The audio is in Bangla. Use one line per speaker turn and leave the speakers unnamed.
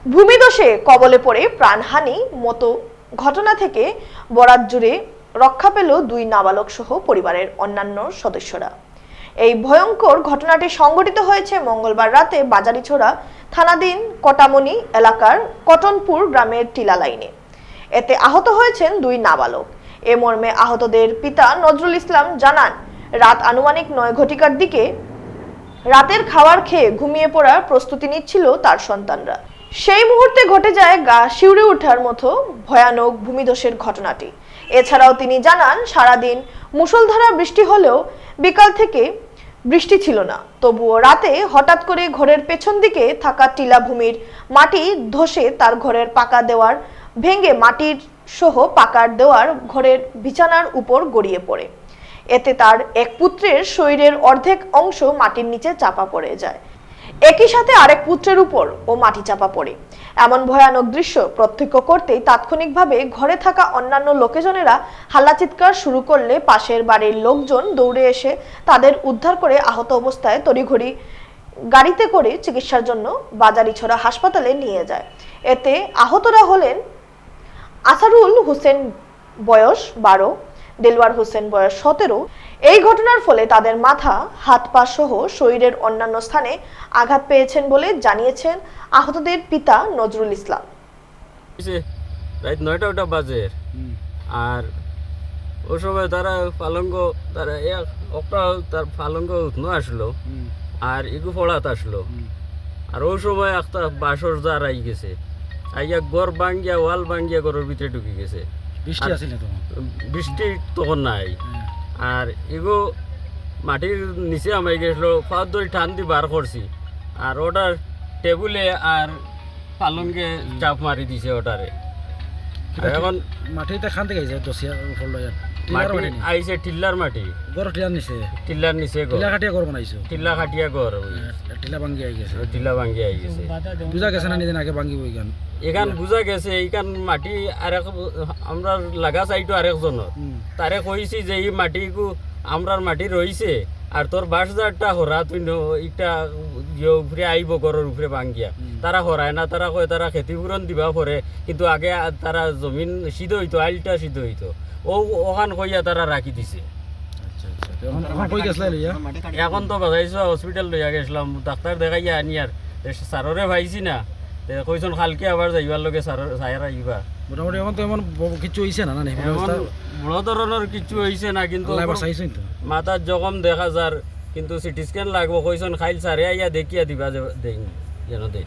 ভূমিধসে কবলে পড়ে প্রাণহানি মতো ঘটনা থেকে বরাত জুড়ে রক্ষা পেল দুই নাবালক সহ পরিবারের অন্যান্য সদস্যরা। এই ভয়ঙ্কর ঘটনাটি সংঘটিত হয়েছে মঙ্গলবার রাতে বাজারিছড়া থানাধীন কটামনি এলাকার কটনপুর গ্রামের টিলা লাইনে। এতে আহত হয়েছেন দুই নাবালক। এ মর্মে আহতদের পিতা নজরুল ইসলাম জানান, রাত আনুমানিক 9 ঘটিকার দিকে রাতের খাবার খেয়ে ঘুমিয়ে পড়ার প্রস্তুতি নিচ্ছিল তার সন্তানরা। সেই মুহূর্তে ঘটে যায় গা শিউরে ওঠার মতো ভয়ানক ভূমিধসের ঘটনাটি। এছাড়াও তিনি জানান, সারাদিন মুষলধারা বৃষ্টি হলেও বিকাল থেকে বৃষ্টি ছিল না, তবুও রাতে হঠাৎ করে ঘরের পেছন দিকে থাকা টিলা ভূমির মাটি ধসে তার ঘরের পাকা দেওয়ার ভেঙে মাটির সহ পাকার দেওয়ার ঘরের বিছানার উপর গড়িয়ে পড়ে। এতে তার এক পুত্রের শরীরের অর্ধেক অংশ মাটির নিচে চাপা পড়ে যায়। একই সাথে আরেক পুত্রের উপর ও মাটি চাপা পড়ে। এমন ভয়ানক দৃশ্য প্রত্যক্ষ করতেই তাৎক্ষণিকভাবে ঘরে থাকা অন্যান্য লোকজনেরা হাল্লা চিৎকার শুরু করলে পাশের বাড়ির লোকজন দৌড়ে এসে তাদের উদ্ধার করে আহত অবস্থায় তড়িঘড়ি গাড়িতে করে চিকিৎসার জন্য বাজারিছড়া হাসপাতালে নিয়ে যায়। এতে আহতরা হলেন আসারুল হোসেন বয়স 12, দেলওয়ার হোসেন বয়স 17। এই ঘটনার ফলে তাদের মাথা, হাত পা সহ শরীরের অন্যান্য স্থানে আঘাত পেয়েছেন বলে জানিয়েছেন আহতদের পিতা নজরুল ইসলাম।
রাত 9টা বাজে আর ওই সময় তারা পালঙ্গ তারা তার পালঙ্গ উঠনো আসলো আর ইগু ফড়াত আসলো। আর ওই সময় একটা বাসর জার আই গেছে, আইয়া গড় ভাঙ্গিয়া ওয়াল ভাঙ্গিয়া ঘরের ভিতরে ঢুকে গেছে। বৃষ্টি তখন নাই। আর এগো মাটির নিচে আমায় গেছিল, পাঁচ ধরে টান দিয়ে বার করছি আর ওটার টেবুলে আর পালঙ্গে চাপ মারি দিছে ওটারে। এখন
মাটিতে খান থেকে
আইছে টিল্লার মাটি, টিল্লার নিচে টিল্লা খাটিয়া ঘর
টিলা ভাঙ্গি আই গেছে।
টিল্লা ভাঙ্গি আই গেছে,
বুঝা গেছে না নিদিন আগে ভাঙ্গিব এখান
এখান বুঝা গেছে। এইখান মাটি আর আমরা লাগা চাইটো আরেকজনের, তারে কইছি যে এই মাটি আমরার মাটি রইছে আর তোর বাসদারটা হরা তুই ইটা উপরে আইব ঘরের উপরে ভাঙ্গিয়া। তারা হরায় না, তারা কয় তারা ক্ষতিপূরণ দিবা পরে, কিন্তু আগে তারা জমিন সিদ্ধ হইতো, আইলটা সিদ্ধ হইতো। ওখান কইয়া তারা রাখি দিছে। এখন তো বাজাইছো হসপিটাল লইয়া গেছিলাম, ডাক্তার দেখাইয়া আনি আর সাররে ভাইছি না, কইছন কালকে আবার যাইবার লগে সাইরা আইবা।
মোটামুটি এখন তো এমন কিছু হইছে না,
বড় ধরনের কিছু হইছে না, কিন্তু মাথার জখম দেখা যার, কিন্তু সিটি স্ক্যান লাগবো কইছন। খাইল সারে আইয়া দেখিয়া দিবা যেন দেয়।